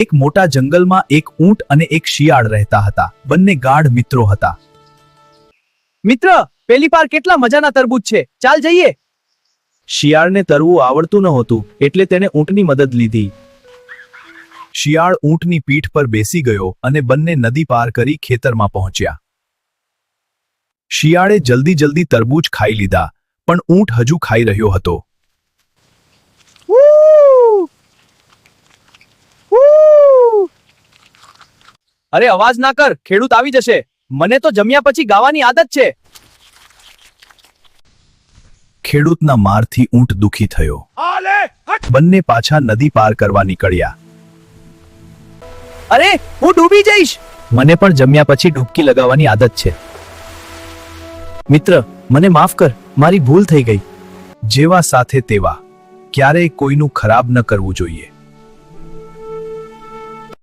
એક મોટા જંગલમાં એક ઊંટ અને એક શિયાળ રહેતા હતા. બંને ગાઢ મિત્રો હતા. મિત્ર, પેલી પાર કેટલા મજાના તરબૂચ છે, ચાલ જઈએ. શિયાળને તરવું આવડતું નહોતું, એટલે તેણે ઊંટની મદદ લીધી. શિયાળ ઊંટની પીઠ પર બેસી ગયો અને બંને નદી પાર કરી ખેતરમાં પહોંચ્યા. શિયાળે જલ્દી તરબૂચ ખાઈ લીધા, પણ ઊંટ હજુ ખાઈ રહ્યો હતો. અરે અવાજ ના કર, ખેડૂત આવી જશે. મને તો જમ્યા પછી ગાવાની આદત છે. ખેડૂતના મારથી ઊંટ દુખી થયો. બંને પાછા નદી પાર કરવા નીકળ્યા. અરે, હું ડૂબી જઈશ. મને પણ જમ્યા પછી ડૂબકી લગાવવાની આદત છે. મિત્ર, મને માફ કર, મારી ભૂલ થઈ ગઈ. જેવા સાથે તેવા. ક્યારેય કોઈનું ખરાબ ન કરવું જોઈએ.